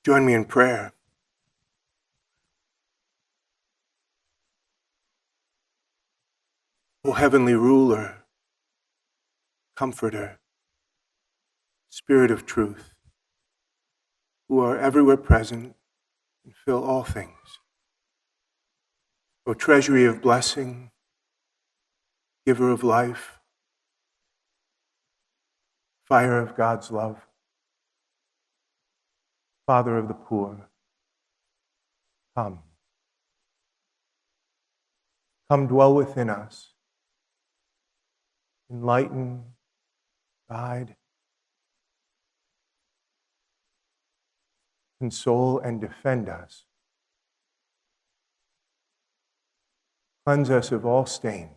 Join me in prayer. O heavenly ruler, comforter, Spirit of truth, who are everywhere present and fill all things. O treasury of blessing, giver of life, fire of God's love, Father of the poor, come. Come dwell within us. Enlighten, guide, console, and defend us. Cleanse us of all stain,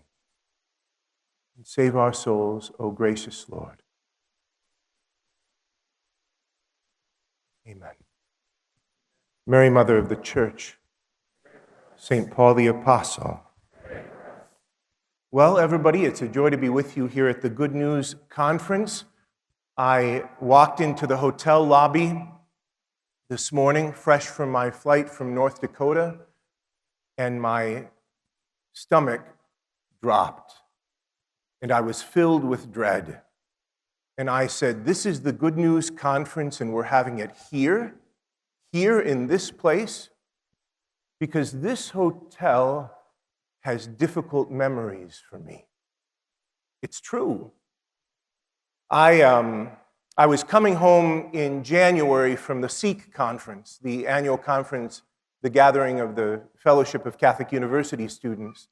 and save our souls, O gracious Lord. Amen. Mary, Mother of the Church, St. Paul the Apostle. Well, everybody, it's a joy to be with you here at the Good News Conference. I walked into the hotel lobby this morning, fresh from my flight from North Dakota, and my stomach dropped, and I was filled with dread. And I said, this is the Good News Conference, and we're having it here in this place, because this hotel has difficult memories for me. It's true. I was coming home in January from the Sikh conference, the annual conference, the gathering of the Fellowship of Catholic University students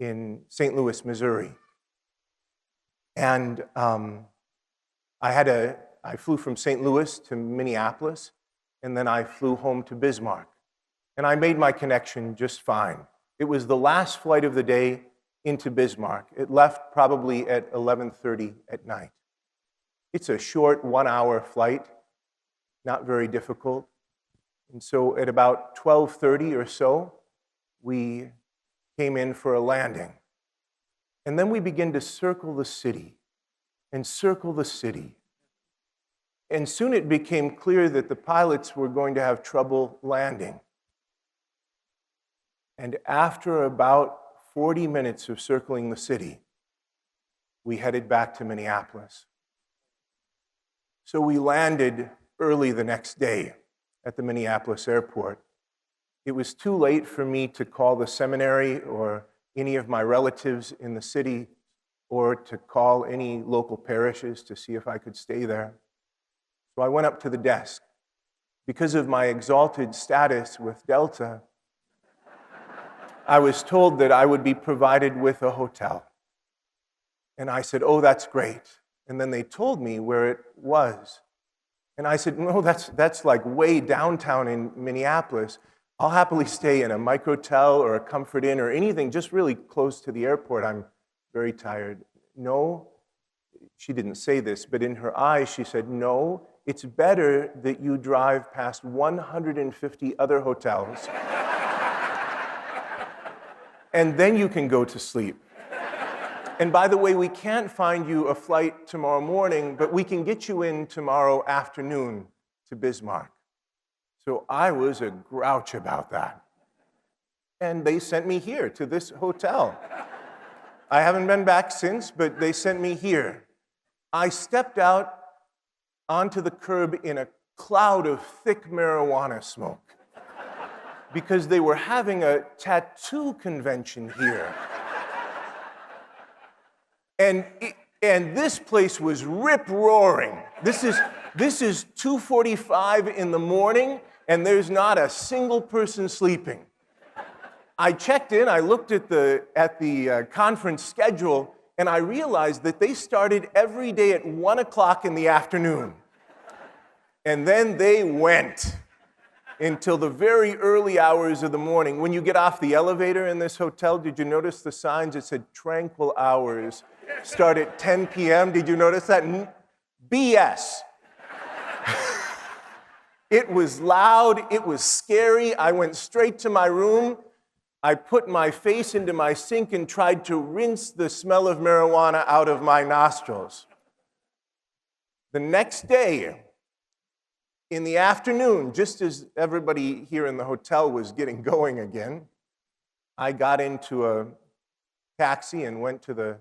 in St. Louis, Missouri. And I flew from St. Louis to Minneapolis, and then I flew home to Bismarck. And I made my connection just fine. It was the last flight of the day into Bismarck. It left probably at 11:30 at night. It's a short 1-hour flight, not very difficult. And so at about 12:30 or so, we came in for a landing. And then we began to circle the city and circle the city. And soon it became clear that the pilots were going to have trouble landing. And after about 40 minutes of circling the city, we headed back to Minneapolis. So we landed early the next day at the Minneapolis airport. It was too late for me to call the seminary or any of my relatives in the city or to call any local parishes to see if I could stay there. So I went up to the desk. Because of my exalted status with Delta, I was told that I would be provided with a hotel. And I said, oh, that's great. And then they told me where it was. And I said, no, that's like way downtown in Minneapolis. I'll happily stay in a microtel or a Comfort Inn or anything just really close to the airport. I'm very tired. No, she didn't say this, but in her eyes she said, no, it's better that you drive past 150 other hotels and then you can go to sleep. And by the way, we can't find you a flight tomorrow morning, but we can get you in tomorrow afternoon to Bismarck. So I was a grouch about that. And they sent me here to this hotel. I haven't been back since, but they sent me here. I stepped out onto the curb in a cloud of thick marijuana smoke because they were having a tattoo convention here. And this place was rip-roaring. This is 2:45 in the morning, and there's not a single person sleeping. I checked in, I looked at the conference schedule, and I realized that they started every day at 1 o'clock in the afternoon. And then they went until the very early hours of the morning. When you get off the elevator in this hotel, did you notice the signs that said tranquil hours start at 10 p.m.? Did you notice that? BS. It was loud, it was scary. I went straight to my room. I put my face into my sink and tried to rinse the smell of marijuana out of my nostrils. The next day, In the afternoon, just as everybody here in the hotel was getting going again, I got into a taxi and went to the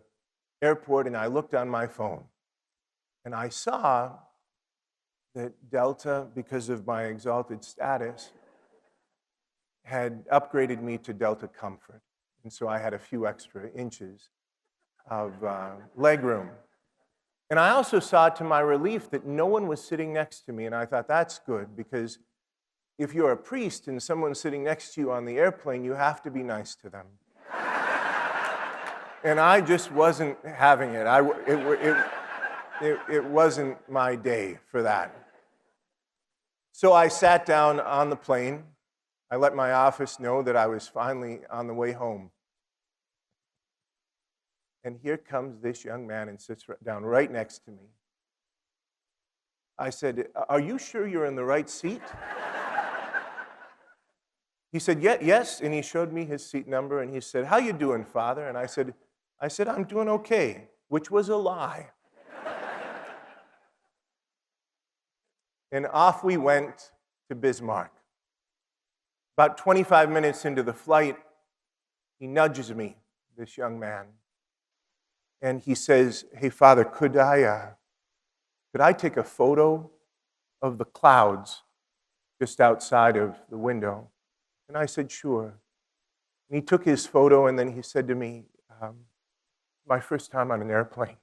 airport, and I looked on my phone. And I saw that Delta, because of my exalted status, had upgraded me to Delta Comfort. And so I had a few extra inches of leg room. And I also saw, to my relief, that no one was sitting next to me. And I thought, that's good, because if you're a priest and someone's sitting next to you on the airplane, you have to be nice to them. And I just wasn't having it. It wasn't my day for that. So I sat down on the plane. I let my office know that I was finally on the way home. And here comes this young man and sits down right next to me. I said, "Are you sure you're in the right seat?" He said, "Yes," and he showed me his seat number, and he said, "How you doing, Father?" And I said, "I'm doing okay," which was a lie. And off we went to Bismarck. About 25 minutes into the flight, he nudges me, this young man, and he says, "Hey, Father, could I take a photo of the clouds just outside of the window?" And I said, "Sure." And he took his photo, and then he said to me, "My first time on an airplane."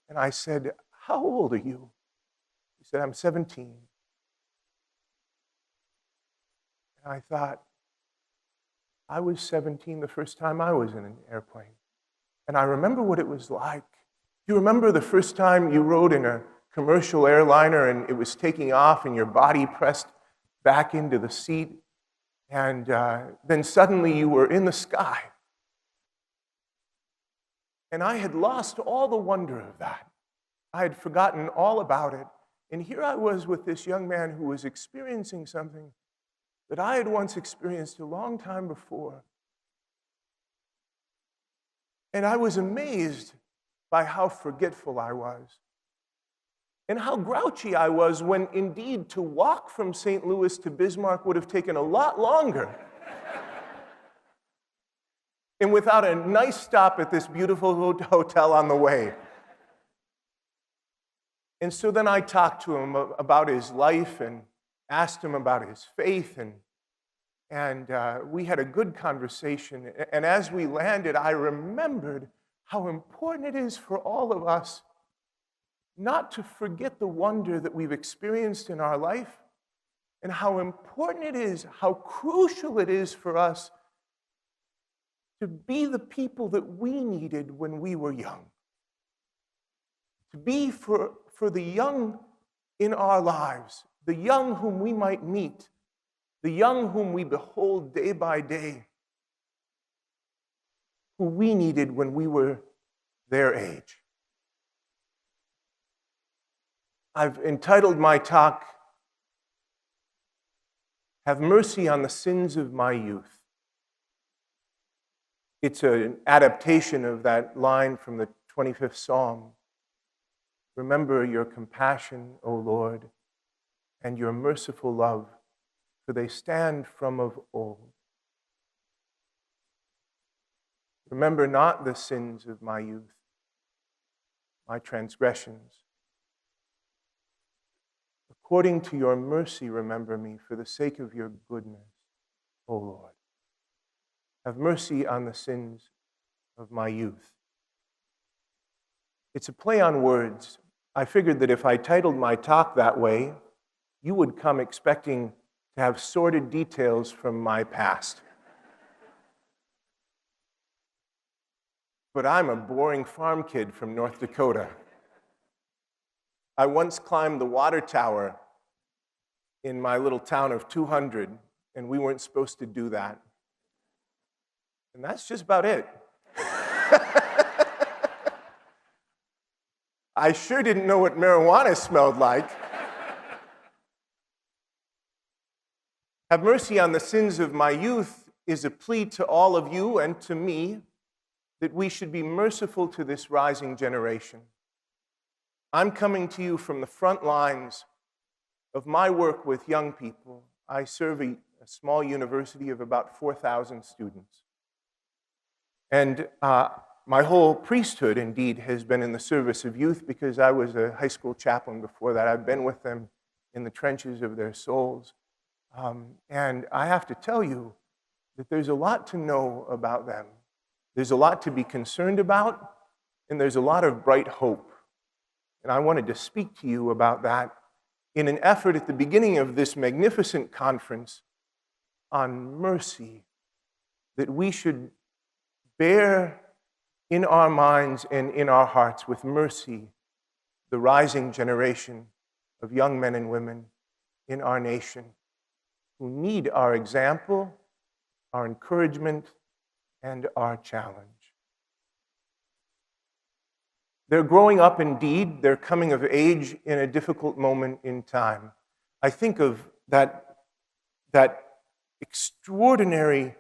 And I said, "How old are you?" He said, "I'm 17. And I thought, I was 17 the first time I was in an airplane. And I remember what it was like. You remember the first time you rode in a commercial airliner and it was taking off and your body pressed back into the seat, and then suddenly you were in the sky. And I had lost all the wonder of that. I had forgotten all about it. And here I was with this young man who was experiencing something that I had once experienced a long time before. And I was amazed by how forgetful I was and how grouchy I was when, indeed, to walk from St. Louis to Bismarck would have taken a lot longer. And without a nice stop at this beautiful hotel on the way. And so then I talked to him about his life and asked him about his faith, and we had a good conversation. And as we landed, I remembered how important it is for all of us not to forget the wonder that we've experienced in our life, and how important it is, how crucial it is for us to be the people that we needed when we were young. To be for the young in our lives, the young whom we might meet, the young whom we behold day by day, who we needed when we were their age. I've entitled my talk, "Have Mercy on the Sins of My Youth." It's an adaptation of that line from the 25th Psalm. "Remember your compassion, O Lord, and your merciful love, for they stand from of old. Remember not the sins of my youth, my transgressions. According to your mercy, remember me for the sake of your goodness, O Lord. Have mercy on the sins of my youth." It's a play on words. I figured that if I titled my talk that way, you would come expecting to have sordid details from my past. But I'm a boring farm kid from North Dakota. I once climbed the water tower in my little town of 200, and we weren't supposed to do that. And that's just about it. I sure didn't know what marijuana smelled like. Have mercy on the sins of my youth is a plea to all of you and to me that we should be merciful to this rising generation. I'm coming to you from the front lines of my work with young people, I serve a small university of about 4,000 students. And my whole priesthood, indeed, has been in the service of youth because I was a high school chaplain before that. I've been with them in the trenches of their souls. And I have to tell you that there's a lot to know about them. There's a lot to be concerned about, and there's a lot of bright hope. And I wanted to speak to you about that in an effort at the beginning of this magnificent conference on mercy, that we should bear in our minds and in our hearts with mercy the rising generation of young men and women in our nation who need our example, our encouragement, and our challenge. They're growing up indeed, they're coming of age in a difficult moment in time. I think of that extraordinary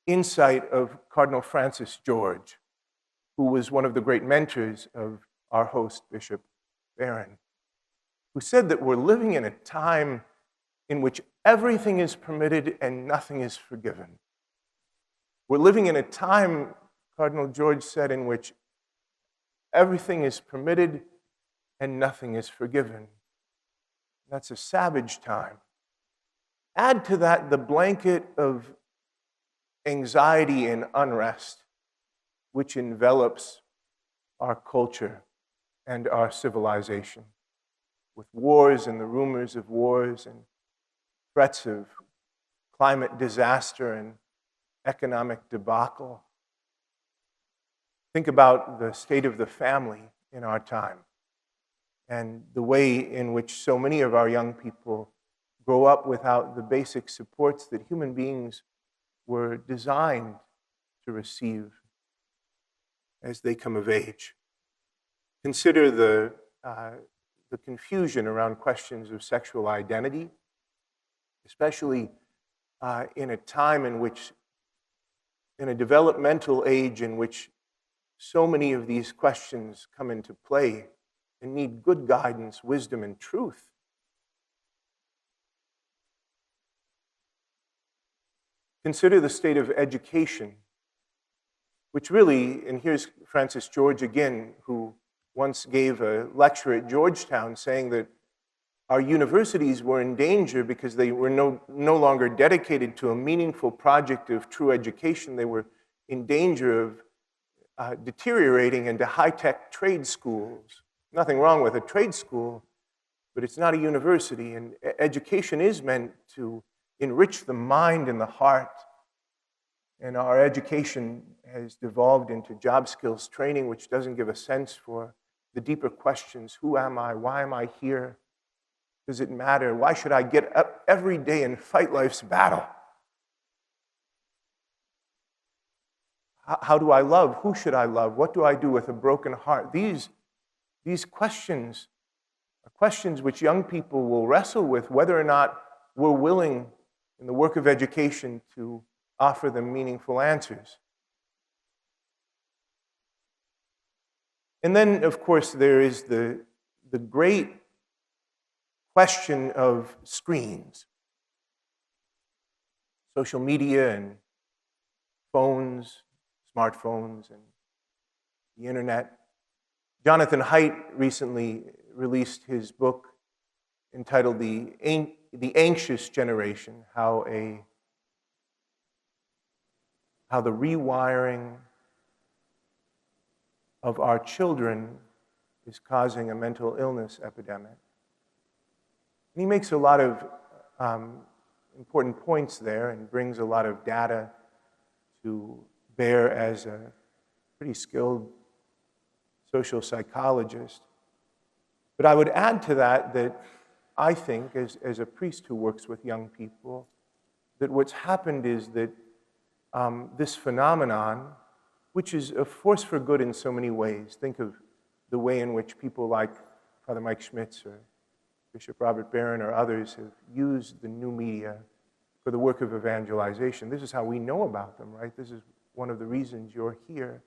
insight of Cardinal Francis George, who was one of the great mentors of our host, Bishop Barron, who said that we're living in a time in which everything is permitted and nothing is forgiven. We're living in a time, Cardinal George said, in which everything is permitted and nothing is forgiven. That's a savage time. Add to that the blanket of anxiety and unrest which envelops our culture and our civilization, with wars and the rumors of wars and threats of climate disaster and economic debacle. Think about the state of the family in our time and the way in which so many of our young people grow up without the basic supports that human beings were designed to receive as they come of age. Consider the confusion around questions of sexual identity, especially in a time in which, in a developmental age in which so many of these questions come into play and need good guidance, wisdom, and truth. Consider the state of education, which really, and here's Francis George again, who once gave a lecture at Georgetown saying that our universities were in danger because they were no longer dedicated to a meaningful project of true education. They were in danger of deteriorating into high-tech trade schools. Nothing wrong with a trade school, but it's not a university. And education is meant to enrich the mind and the heart. And our education has devolved into job skills training, which doesn't give a sense for the deeper questions. Who am I? Why am I here? Does it matter? Why should I get up every day and fight life's battle? How do I love? Who should I love? What do I do with a broken heart? These questions are questions which young people will wrestle with, whether or not we're willing in the work of education to offer them meaningful answers. And then, of course, there is the great question of screens. Social media and phones, smartphones, and the internet. Jonathan Haidt recently released his book entitled The Anxious Generation, how the rewiring of our children is causing a mental illness epidemic. And he makes a lot of important points there and brings a lot of data to bear as a pretty skilled social psychologist. But I would add to that I think, as a priest who works with young people, that what's happened is that this phenomenon, which is a force for good in so many ways. Think of the way in which people like Father Mike Schmitz or Bishop Robert Barron or others have used the new media for the work of evangelization. This is how we know about them, right? This is one of the reasons you're here.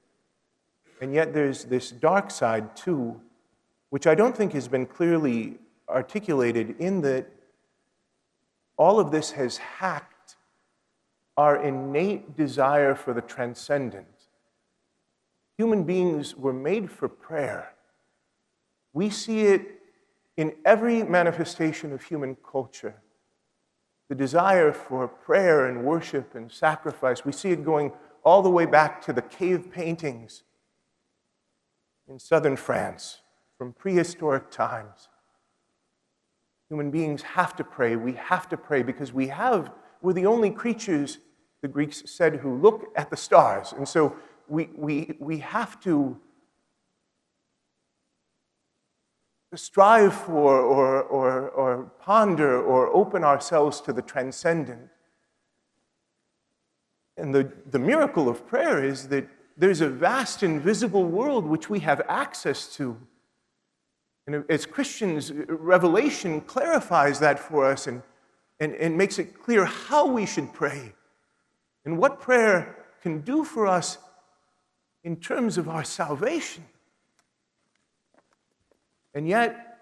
And yet there's this dark side too, which I don't think has been clearly articulated in that all of this has hacked our innate desire for the transcendent. Human beings were made for prayer. We see it in every manifestation of human culture. The desire for prayer and worship and sacrifice, we see it going all the way back to the cave paintings in southern France from prehistoric times. Human beings have to pray. We have to pray because we're the only creatures, the Greeks said, who look at the stars. And so we have to strive for or ponder or open ourselves to the transcendent. And the miracle of prayer is that there's a vast invisible world which we have access to. And as Christians, Revelation clarifies that for us and makes it clear how we should pray and what prayer can do for us in terms of our salvation. And yet,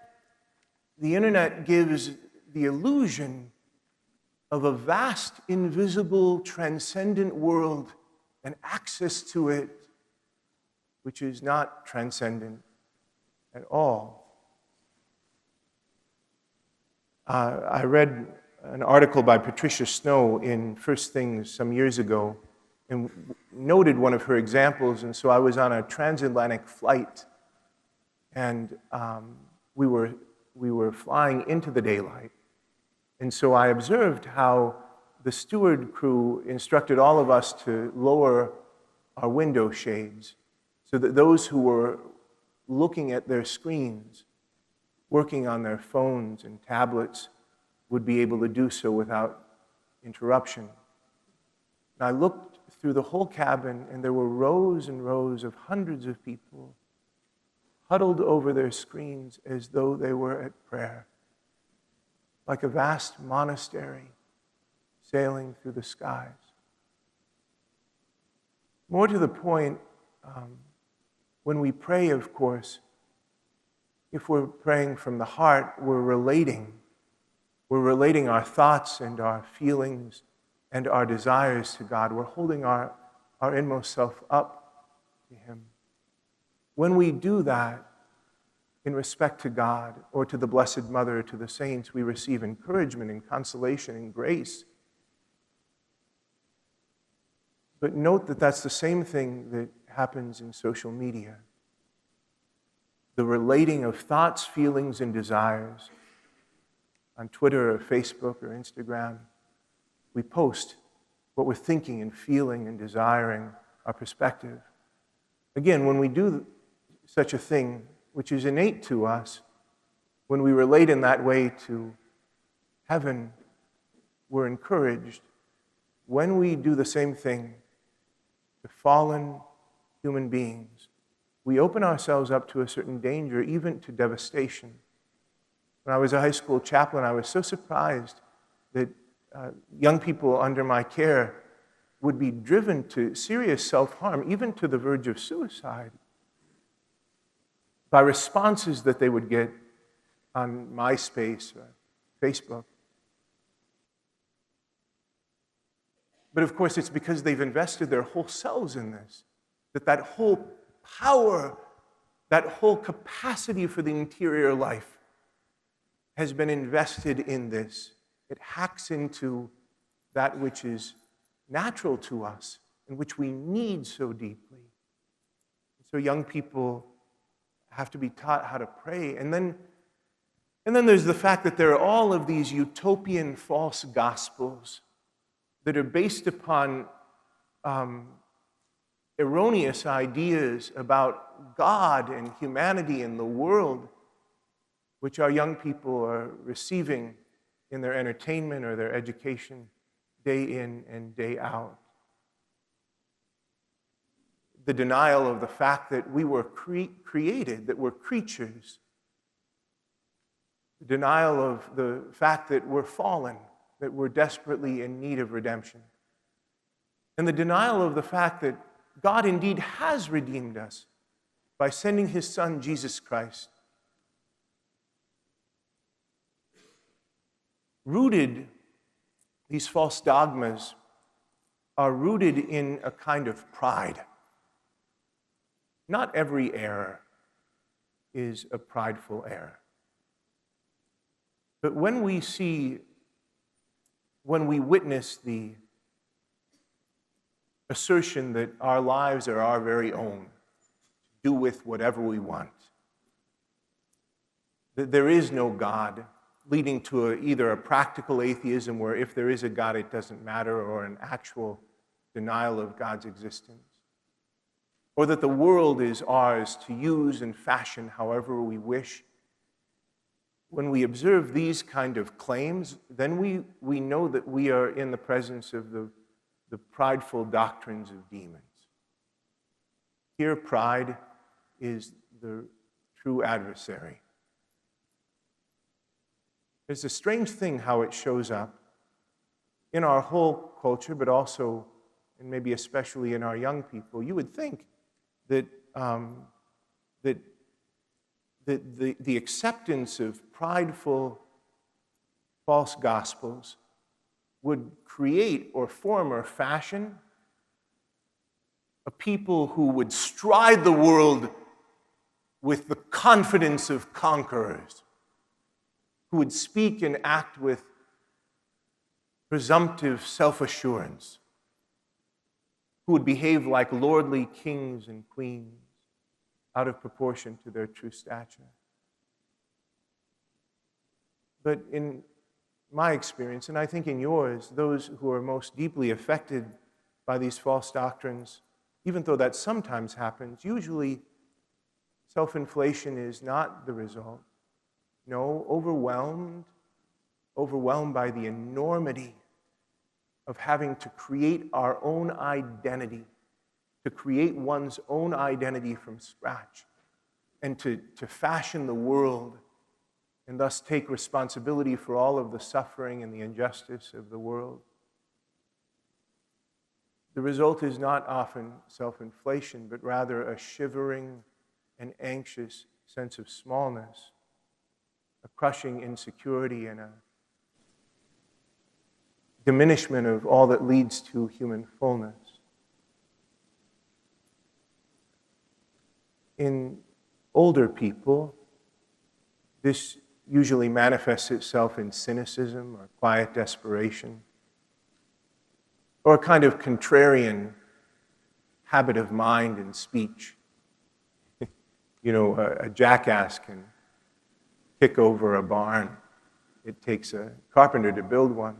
the internet gives the illusion of a vast, invisible, transcendent world and access to it, which is not transcendent at all. I read an article by Patricia Snow in First Things some years ago and noted one of her examples. And so I was on a transatlantic flight, and we were flying into the daylight. And so I observed how the steward crew instructed all of us to lower our window shades so that those who were looking at their screens, working on their phones and tablets, would be able to do so without interruption. And I looked through the whole cabin, and there were rows and rows of hundreds of people huddled over their screens as though they were at prayer, like a vast monastery sailing through the skies. More to the point, when we pray, of course, if we're praying from the heart, we're relating our thoughts and our feelings and our desires to God. We're holding our inmost self up to Him. When we do that in respect to God or to the Blessed Mother or to the saints, we receive encouragement and consolation and grace. But note that that's the same thing that happens in social media. The relating of thoughts, feelings, and desires. On Twitter or Facebook or Instagram, we post what we're thinking and feeling and desiring, our perspective. Again, when we do such a thing, which is innate to us, when we relate in that way to heaven, we're encouraged. When we do the same thing to fallen human beings, we open ourselves up to a certain danger, even to devastation. When I was a high school chaplain, I was so surprised that young people under my care would be driven to serious self-harm, even to the verge of suicide, by responses that they would get on MySpace or Facebook. But of course, it's because they've invested their whole selves in this, that whole power, that whole capacity for the interior life has been invested in this. It hacks into that which is natural to us and which we need so deeply. So young people have to be taught how to pray. And then there's the fact that there are all of these utopian false gospels that are based upon erroneous ideas about God and humanity and the world, which our young people are receiving in their entertainment or their education day in and day out. The denial of the fact that we were created, that we're creatures. The denial of the fact that we're fallen, that we're desperately in need of redemption. And the denial of the fact that God indeed has redeemed us by sending His Son, Jesus Christ. rooted, these false dogmas are rooted in a kind of pride. Not every error is a prideful error. But when we witness the assertion that our lives are our very own, do with whatever we want, that there is no God, leading to either a practical atheism where if there is a God it doesn't matter, or an actual denial of God's existence, or that the world is ours to use and fashion however we wish. When we observe these kind of claims, then we know that we are in the presence of the prideful doctrines of demons. Here, pride is the true adversary. It's a strange thing how it shows up in our whole culture, but also, and maybe especially in our young people. You would think that the acceptance of prideful false gospels would create or form or fashion a people who would stride the world with the confidence of conquerors, who would speak and act with presumptive self-assurance, who would behave like lordly kings and queens out of proportion to their true stature. But in my experience, and I think in yours, those who are most deeply affected by these false doctrines, even though that sometimes happens, usually self-inflation is not the result. No, overwhelmed by the enormity of having to create our own identity, to create one's own identity from scratch, and to fashion the world, and thus take responsibility for all of the suffering and the injustice of the world. The result is not often self-inflation, but rather a shivering and anxious sense of smallness, a crushing insecurity, and a diminishment of all that leads to human fullness. In older people, this usually manifests itself in cynicism or quiet desperation, or a kind of contrarian habit of mind and speech. A jackass can kick over a barn. It takes a carpenter to build one.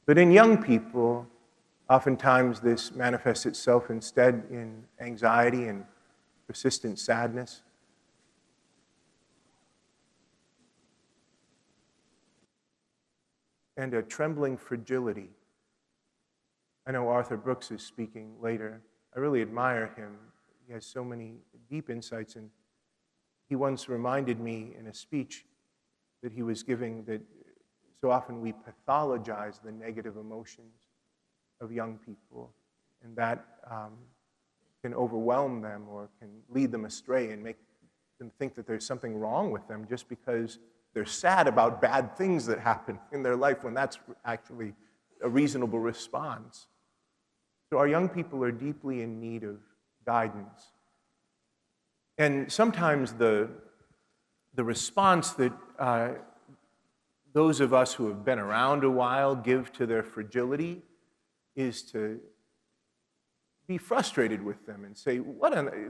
But in young people, oftentimes this manifests itself instead in anxiety and persistent sadness. And a trembling fragility. I know Arthur Brooks is speaking later. I really admire him. He has so many deep insights, and he once reminded me in a speech that he was giving that so often we pathologize the negative emotions of young people, and that can overwhelm them or can lead them astray and make them think that there's something wrong with them just because they're sad about bad things that happen in their life, when that's actually a reasonable response. So our young people are deeply in need of guidance. And sometimes the response that those of us who have been around a while give to their fragility is to be frustrated with them and say,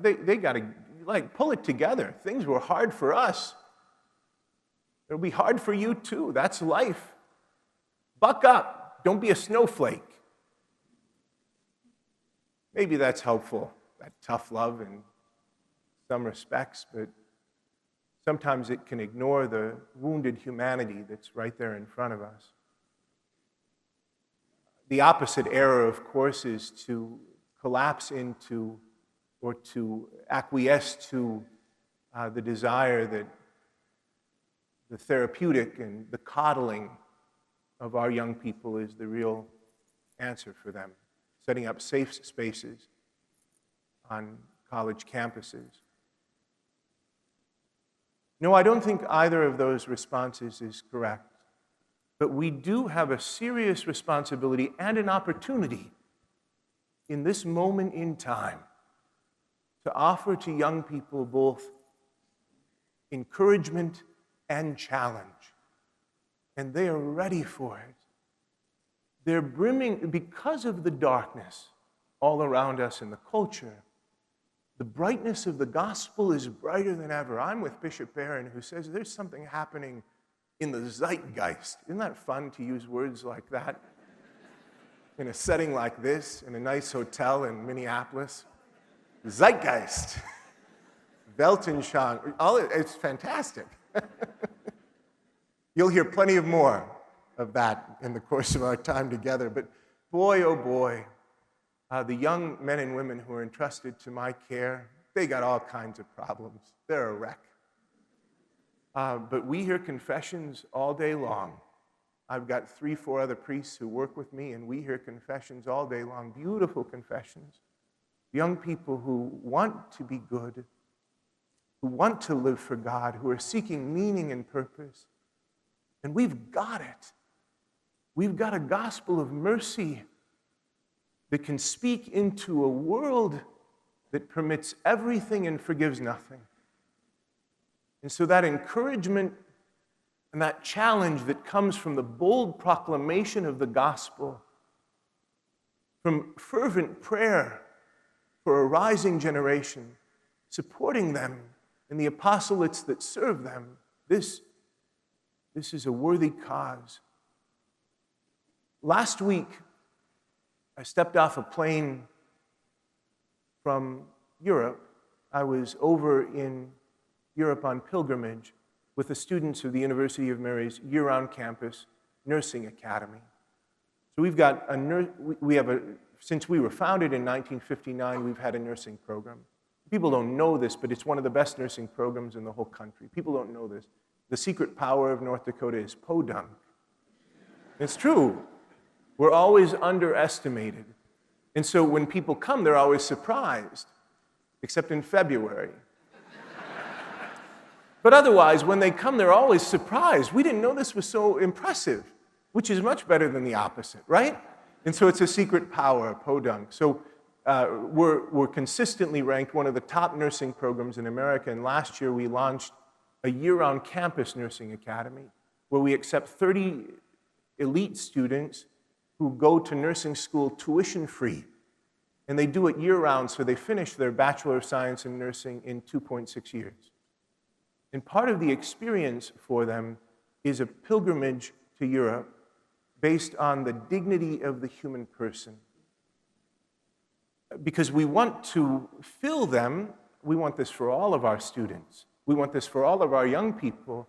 they got to pull it together. Things were hard for us. It'll be hard for you too. That's life. Buck up. Don't be a snowflake. Maybe that's helpful, that tough love in some respects, but sometimes it can ignore the wounded humanity that's right there in front of us. The opposite error, of course, is to collapse into or to acquiesce to the desire that the therapeutic and the coddling of our young people is the real answer for them, setting up safe spaces on college campuses. No, I don't think either of those responses is correct. But we do have a serious responsibility and an opportunity in this moment in time to offer to young people both encouragement and challenge. And they are ready for it. They're brimming, because of the darkness all around us in the culture, the brightness of the gospel is brighter than ever. I'm with Bishop Barron, who says there's something happening in the zeitgeist. Isn't that fun to use words like that in a setting like this, in a nice hotel in Minneapolis? Zeitgeist, Weltanschauung, it's fantastic. You'll hear plenty of more of that in the course of our time together. But boy, oh boy, the young men and women who are entrusted to my care, they got all kinds of problems. They're a wreck. But we hear confessions all day long. I've got 3, 4 other priests who work with me, and we hear confessions all day long, beautiful confessions. Young people who want to be good, who want to live for God, who are seeking meaning and purpose. And we've got it. We've got a gospel of mercy that can speak into a world that permits everything and forgives nothing. And so that encouragement and that challenge that comes from the bold proclamation of the gospel, from fervent prayer for a rising generation, supporting them in the apostolates that serve them, this is a worthy cause. Last week, I stepped off a plane from Europe. I was over in Europe on pilgrimage with the students of the University of Mary's year-round campus nursing academy. So we've got since we were founded in 1959, we've had a nursing program. People don't know this, but it's one of the best nursing programs in the whole country. People don't know this. The secret power of North Dakota is podunk. It's true. We're always underestimated. And so when people come, they're always surprised, except in February. But otherwise, when they come, they're always surprised. We didn't know this was so impressive, which is much better than the opposite, right? And so it's a secret power, podunk. So we're consistently ranked one of the top nursing programs in America. And last year, we launched a year-round campus nursing academy where we accept 30 elite students who go to nursing school tuition-free. And they do it year-round, so they finish their Bachelor of Science in Nursing in 2.6 years. And part of the experience for them is a pilgrimage to Europe based on the dignity of the human person. Because we want to fill them, we want this for all of our students, we want this for all of our young people,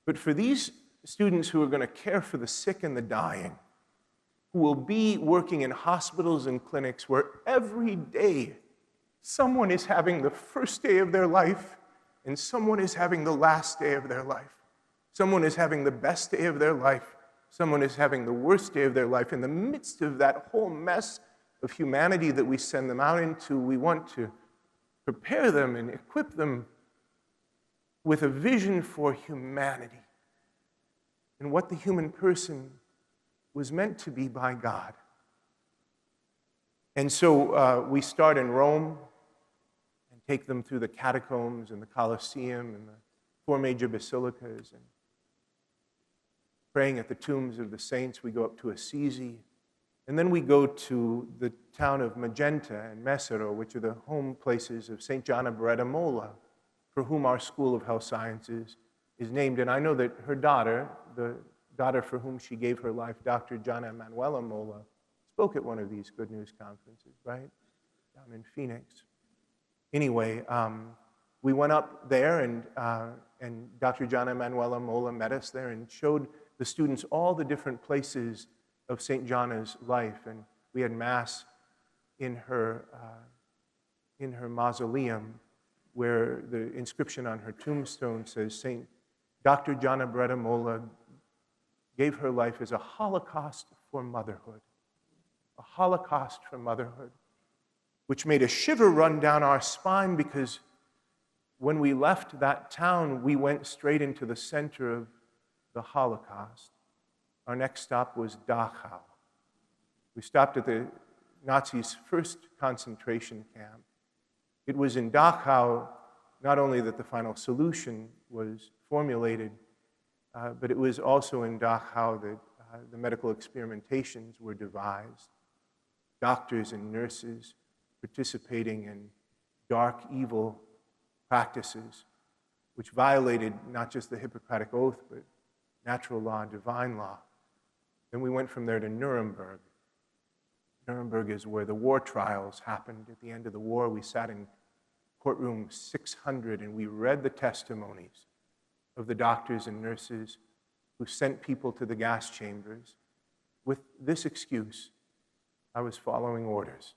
but for these students who are going to care for the sick and the dying, who will be working in hospitals and clinics where every day someone is having the first day of their life and someone is having the last day of their life. Someone is having the best day of their life. Someone is having the worst day of their life. In the midst of that whole mess of humanity that we send them out into, we want to prepare them and equip them with a vision for humanity and what the human person was meant to be by God. And so we start in Rome and take them through the catacombs and the Colosseum and the 4 major basilicas, and praying at the tombs of the saints. We go up to Assisi, and then we go to the town of Magenta and Messero, which are the home places of St. Gianna Beretta Molla, for whom our School of Health Sciences is named. And I know that her daughter, the daughter for whom she gave her life, Dr. Gianna Emanuela Molla, spoke at one of these Good News conferences, right? Down in Phoenix. Anyway, we went up there, and Dr. Gianna Emanuela Molla met us there and showed the students all the different places of St. Gianna's life. And we had Mass in her mausoleum, where the inscription on her tombstone says, St. Dr. Gianna Beretta Molla gave her life as a holocaust for motherhood. A holocaust for motherhood, which made a shiver run down our spine, because when we left that town, we went straight into the center of the Holocaust. our next stop was Dachau. We stopped at the Nazis' first concentration camp. It was in Dachau not only that the final solution was formulated, but it was also in Dachau that the medical experimentations were devised. Doctors and nurses participating in dark, evil practices, which violated not just the Hippocratic Oath, but natural law and divine law. Then we went from there to Nuremberg. Nuremberg is where the war trials happened. At the end of the war, we sat in courtroom 600 and we read the testimonies of the doctors and nurses who sent people to the gas chambers with this excuse: I was following orders.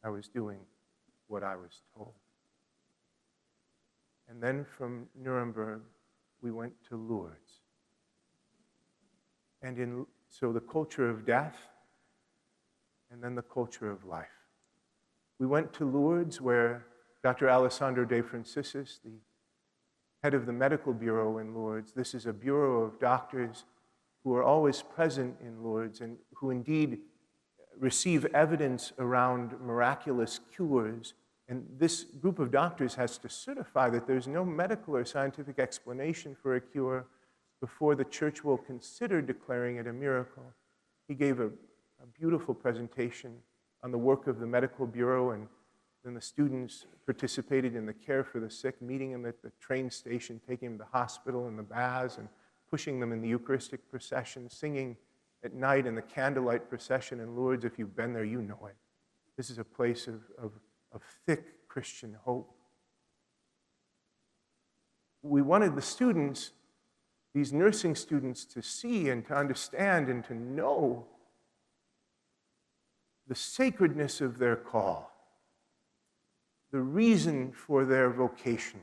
I was doing what I was told. And then from Nuremberg, we went to Lourdes. And so the culture of death, and then the culture of life. We went to Lourdes, where Dr. Alessandro de Franciscis, the head of the medical bureau in Lourdes, this is a bureau of doctors who are always present in Lourdes and who indeed receive evidence around miraculous cures. And this group of doctors has to certify that there's no medical or scientific explanation for a cure before the church will consider declaring it a miracle. He gave a beautiful presentation on the work of the medical bureau, and then the students participated in the care for the sick, meeting them at the train station, taking them to the hospital and the baths, and pushing them in the Eucharistic procession, singing at night in the candlelight procession in Lourdes. If you've been there, you know it. This is a place of thick Christian hope. We wanted the students, these nursing students, to see and to understand and to know the sacredness of their call, the reason for their vocation,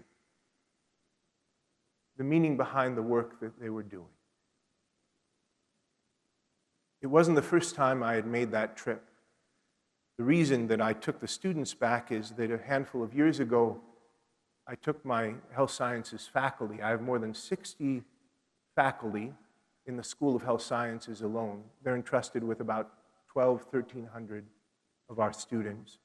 the meaning behind the work that they were doing. It wasn't the first time I had made that trip. The reason that I took the students back is that a handful of years ago, I took my health sciences faculty. I have more than 60 faculty in the School of Health Sciences alone. They're entrusted with about 1,300 of our students.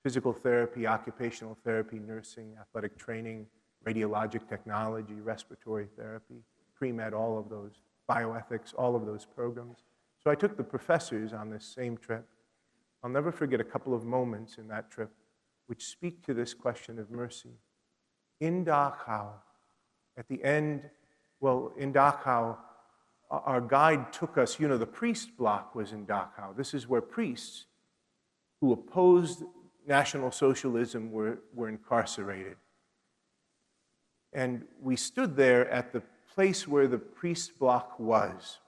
Physical therapy, occupational therapy, nursing, athletic training, radiologic technology, respiratory therapy, pre-med, all of those, bioethics, all of those programs. So I took the professors on this same trip. I'll never forget a couple of moments in that trip which speak to this question of mercy. In Dachau, at the end, in Dachau, our guide took us, the priest block was in Dachau. This is where priests who opposed National Socialism were incarcerated. And we stood there at the place where the priest block was.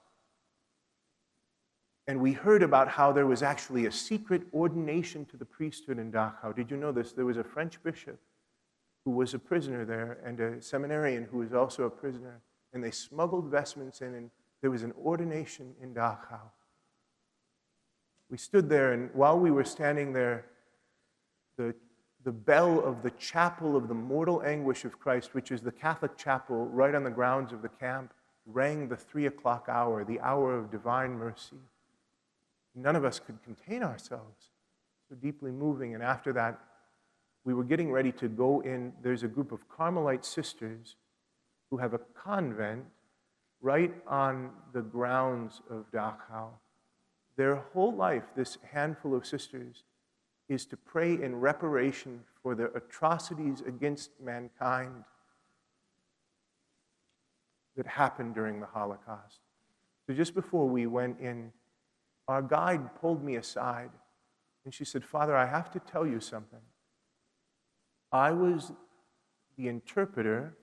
And we heard about how there was actually a secret ordination to the priesthood in Dachau. Did you know this? There was a French bishop who was a prisoner there and a seminarian who was also a prisoner. And they smuggled vestments in, and there was an ordination in Dachau. We stood there, and while we were standing there, the bell of the chapel of the mortal anguish of Christ, which is the Catholic chapel right on the grounds of the camp, rang the 3 o'clock hour, the hour of divine mercy. None of us could contain ourselves, so deeply moving. And after that, we were getting ready to go in. There's a group of Carmelite sisters who have a convent right on the grounds of Dachau. Their whole life, this handful of sisters, is to pray in reparation for the atrocities against mankind that happened during the Holocaust. So just before we went in, our guide pulled me aside, and she said, "Father, I have to tell you something. I was the interpreter,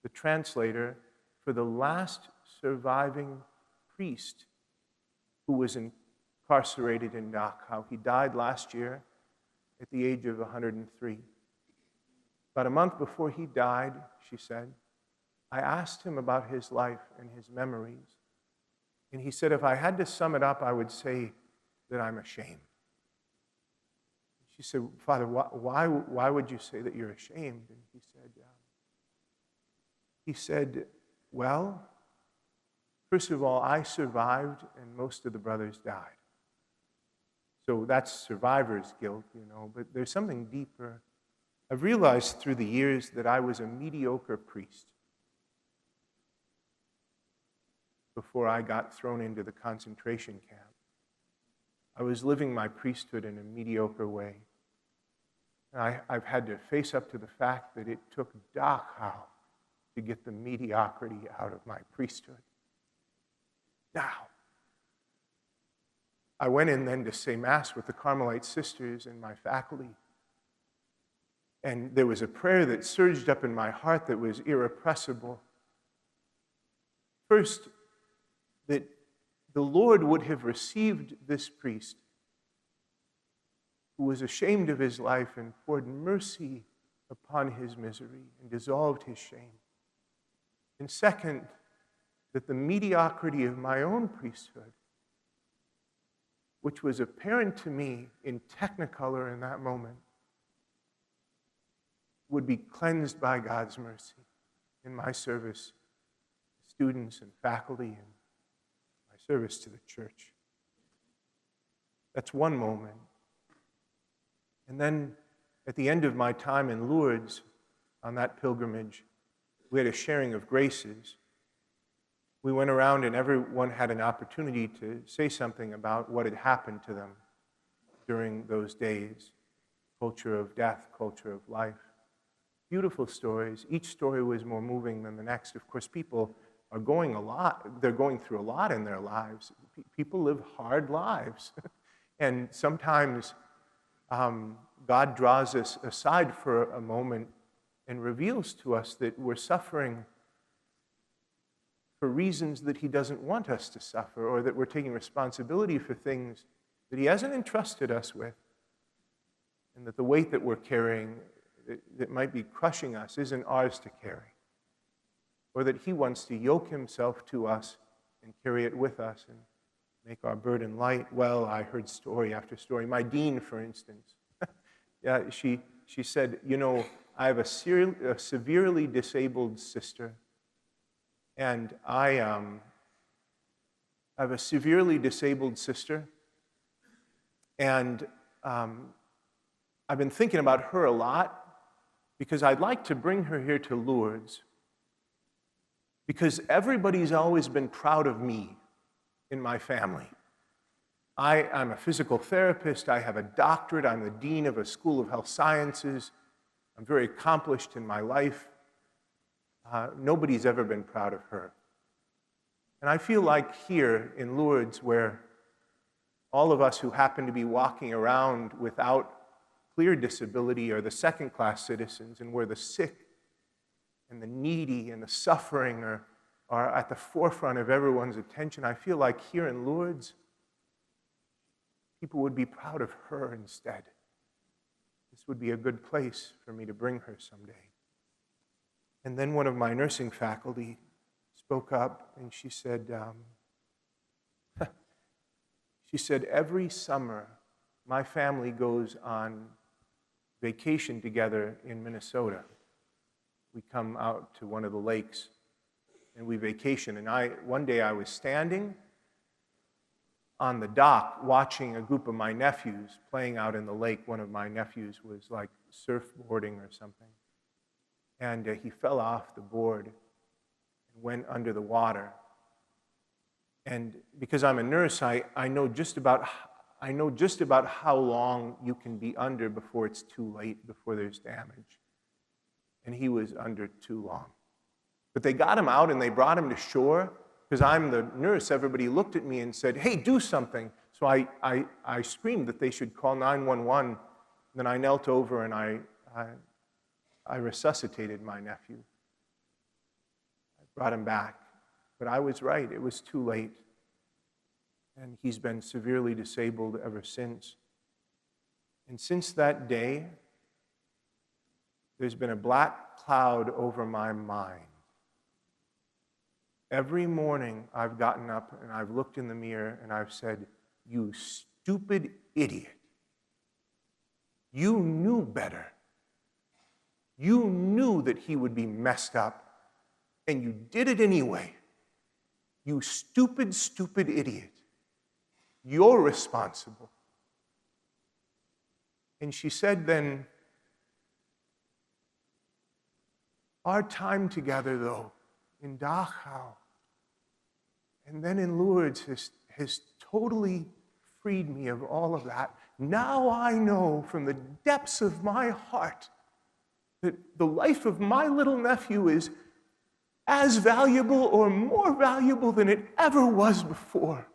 the translator, for the last surviving priest who was incarcerated in Dachau. He died last year at the age of 103. About a month before he died," she said, "I asked him about his life and his memories. And he said, if I had to sum it up, I would say that I'm ashamed." She said, "Father, why would you say that you're ashamed?" And he said, well, First of all, I survived and most of the brothers died. So that's survivor's guilt, but there's something deeper. I've realized through the years that I was a mediocre priest before I got thrown into the concentration camp. I was living my priesthood in a mediocre way. And I've had to face up to the fact that it took Dachau to get the mediocrity out of my priesthood. Now, I went in then to say Mass with the Carmelite sisters and my faculty. And there was a prayer that surged up in my heart that was irrepressible. First, that the Lord would have received this priest who was ashamed of his life and poured mercy upon his misery and dissolved his shame. And second, that the mediocrity of my own priesthood, which was apparent to me in technicolor in that moment, would be cleansed by God's mercy in my service to students and faculty and my service to the church. That's one moment. And then at the end of my time in Lourdes, on that pilgrimage, we had a sharing of graces. We went around and everyone had an opportunity to say something about what had happened to them during those days. Culture of death, culture of life. Beautiful stories. Each story was more moving than the next. Of course, people are going through a lot in their lives. People live hard lives. And sometimes God draws us aside for a moment and reveals to us that we're suffering for reasons that he doesn't want us to suffer, or that we're taking responsibility for things that he hasn't entrusted us with, and that the weight that we're carrying that might be crushing us isn't ours to carry, or that he wants to yoke himself to us and carry it with us and make our burden light. Well, I heard story after story. My dean, for instance, she said, I have a severely disabled sister, and I have a severely disabled sister, and I've been thinking about her a lot because I'd like to bring her here to Lourdes because everybody's always been proud of me in my family. I'm a physical therapist. I have a doctorate. I'm the dean of a school of health sciences. I'm very accomplished in my life. Nobody's ever been proud of her. And I feel like here in Lourdes, where all of us who happen to be walking around without clear disability are the second-class citizens, and where the sick and the needy and the suffering are at the forefront of everyone's attention, I feel like here in Lourdes, people would be proud of her instead. This would be a good place for me to bring her someday. And then one of my nursing faculty spoke up and she said, every summer my family goes on vacation together in Minnesota. We come out to one of the lakes and we vacation. And one day I was standing on the dock watching a group of my nephews playing out in the lake. One of my nephews was like surfboarding or something. And he fell off the board and went under the water. And because I'm a nurse, I know just about how long you can be under before it's too late, before there's damage. And he was under too long. But they got him out and they brought him to shore. Because I'm the nurse, everybody looked at me and said, hey, do something. So I screamed that they should call 911. Then I knelt over and I resuscitated my nephew. I brought him back. But I was right, it was too late. And he's been severely disabled ever since. And since that day, there's been a black cloud over my mind. Every morning I've gotten up and I've looked in the mirror and I've said, you stupid idiot. You knew better. You knew that he would be messed up, and you did it anyway. "You stupid, stupid idiot. You're responsible." And she said then, "Our time together, though, in Dachau and then in Lourdes has totally freed me of all of that. Now I know from the depths of my heart that the life of my little nephew is as valuable or more valuable than it ever was before.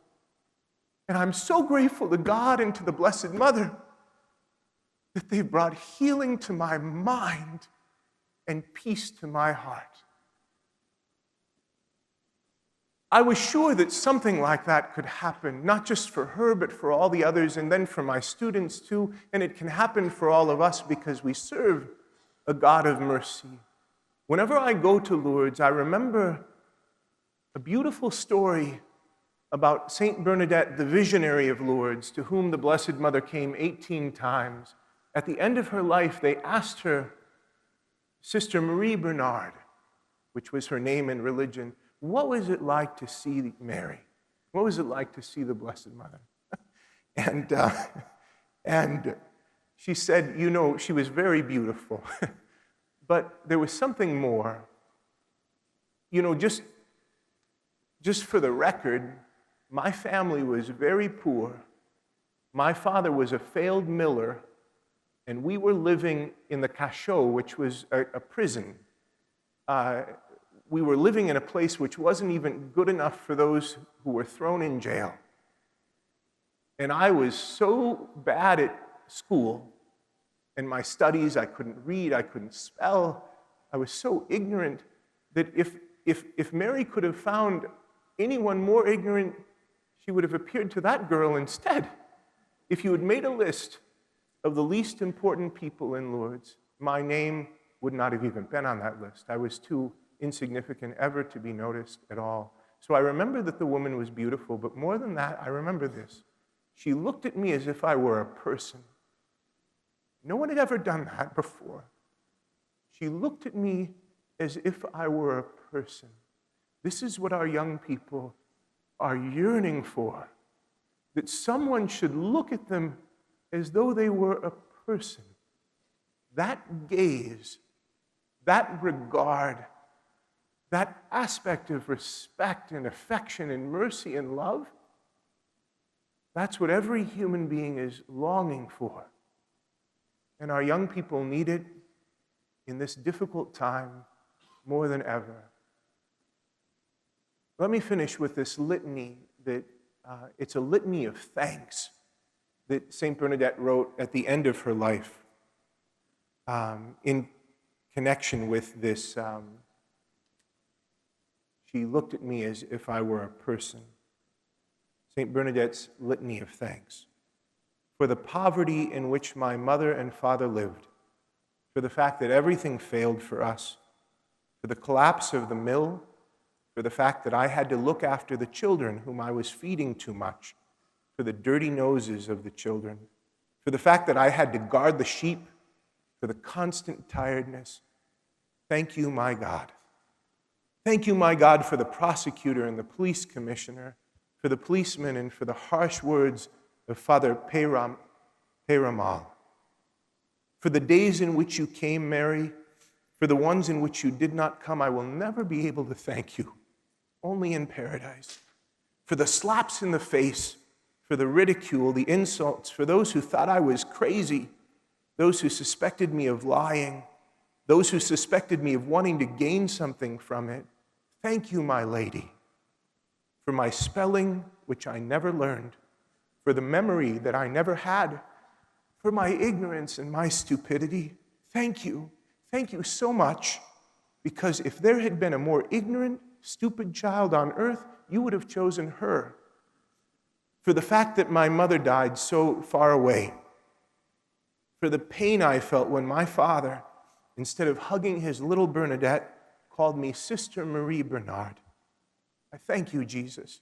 And I'm so grateful to God and to the Blessed Mother that they've brought healing to my mind and peace to my heart." I was sure that something like that could happen, not just for her, but for all the others, and then for my students too. And it can happen for all of us because we serve a God of mercy. Whenever I go to Lourdes, I remember a beautiful story about Saint Bernadette, the visionary of Lourdes, to whom the Blessed Mother came 18 times. At the end of her life, they asked her, Sister Marie Bernard, which was her name in religion, what was it like to see Mary? What was it like to see the Blessed Mother? And she said, she was very beautiful, but there was something more. Just for the record, my family was very poor. My father was a failed miller, and we were living in the cachot, which was a prison. We were living in a place which wasn't even good enough for those who were thrown in jail. And I was so bad at school and my studies, I couldn't read, I couldn't spell. I was so ignorant that if Mary could have found anyone more ignorant, she would have appeared to that girl instead. If you had made a list of the least important people in Lourdes, my name would not have even been on that list. I was too insignificant ever to be noticed at all. So I remember that the woman was beautiful, but more than that, I remember this. She looked at me as if I were a person. No one had ever done that before. She looked at me as if I were a person. This is what our young people are yearning for, that someone should look at them as though they were a person. That gaze, that regard, that aspect of respect and affection and mercy and love, that's what every human being is longing for. And our young people need it in this difficult time more than ever. Let me finish with this litany that it's a litany of thanks that Saint Bernadette wrote at the end of her life in connection with this. She looked at me as if I were a person. Saint Bernadette's litany of thanks. For the poverty in which my mother and father lived, for the fact that everything failed for us, for the collapse of the mill, for the fact that I had to look after the children whom I was feeding too much, for the dirty noses of the children, for the fact that I had to guard the sheep, for the constant tiredness. Thank you, my God. Thank you, my God, for the prosecutor and the police commissioner, for the policeman and for the harsh words of Father Peyramal. For the days in which you came, Mary, for the ones in which you did not come, I will never be able to thank you, only in paradise. For the slaps in the face, for the ridicule, the insults, for those who thought I was crazy, those who suspected me of lying, those who suspected me of wanting to gain something from it. Thank you, my lady, for my spelling, which I never learned, for the memory that I never had, for my ignorance and my stupidity. Thank you. Thank you so much, because if there had been a more ignorant, stupid child on earth, you would have chosen her. For the fact that my mother died so far away, for the pain I felt when my father, instead of hugging his little Bernadette, called me Sister Marie Bernard. I thank you, Jesus.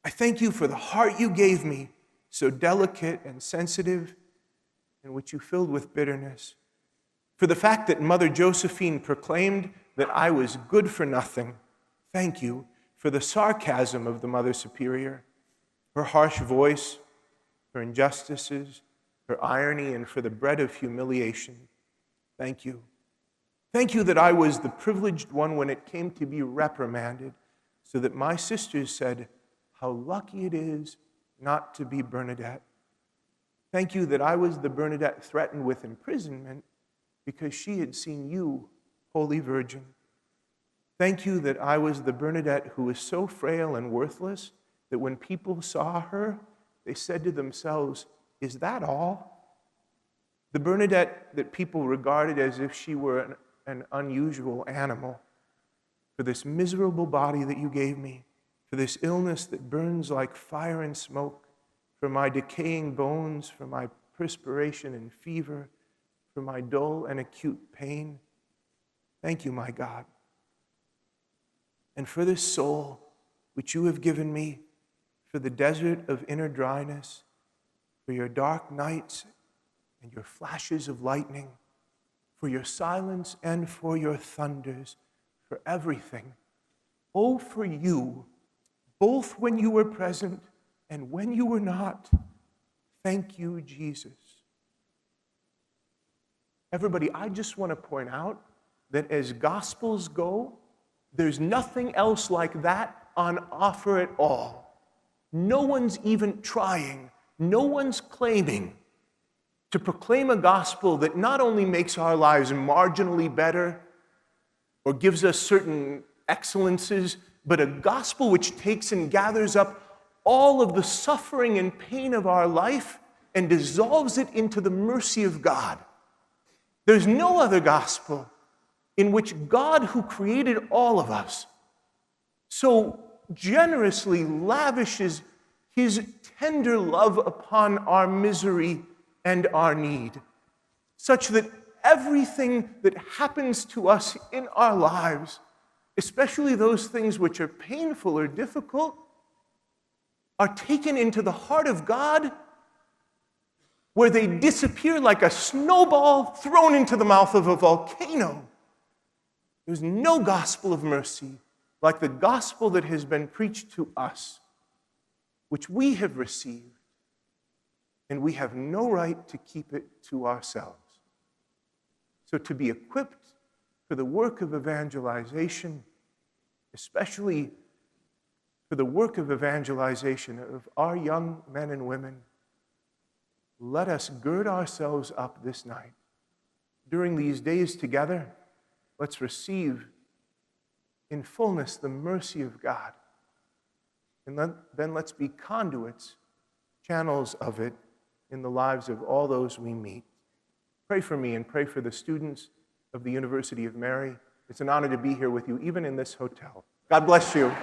I thank you for the heart you gave me, so delicate and sensitive, and which you filled with bitterness. For the fact that Mother Josephine proclaimed that I was good for nothing. Thank you. for the sarcasm of the Mother Superior, her harsh voice, her injustices, her irony, and for the bread of humiliation. Thank you. Thank you that I was the privileged one when it came to be reprimanded, so that my sisters said, how lucky it is not to be Bernadette. Thank you that I was the Bernadette threatened with imprisonment because she had seen you, Holy Virgin. Thank you that I was the Bernadette who was so frail and worthless that when people saw her, they said to themselves, is that all? The Bernadette that people regarded as if she were an unusual animal. For this miserable body that you gave me, for this illness that burns like fire and smoke, for my decaying bones, for my perspiration and fever, for my dull and acute pain. Thank you, my God. And for this soul which you have given me, for the desert of inner dryness, for your dark nights and your flashes of lightning, for your silence and for your thunders, for everything. Oh, for you, both when you were present and when you were not. Thank you, Jesus. Everybody, I just want to point out that as Gospels go, there's nothing else like that on offer at all. No one's even trying, no one's claiming to proclaim a gospel that not only makes our lives marginally better or gives us certain excellences, but a gospel which takes and gathers up all of the suffering and pain of our life and dissolves it into the mercy of God. There's no other gospel in which God, who created all of us, so generously lavishes his tender love upon our misery and our need, such that everything that happens to us in our lives, especially those things which are painful or difficult, are taken into the heart of God, where they disappear like a snowball thrown into the mouth of a volcano. There's no gospel of mercy like the gospel that has been preached to us, which we have received, and we have no right to keep it to ourselves. So to be equipped for the work of evangelization, especially for the work of evangelization of our young men and women, let us gird ourselves up this night. During these days together, let's receive in fullness the mercy of God. And then let's be conduits, channels of it in the lives of all those we meet. Pray for me and pray for the students of the University of Mary. It's an honor to be here with you, even in this hotel. God bless you.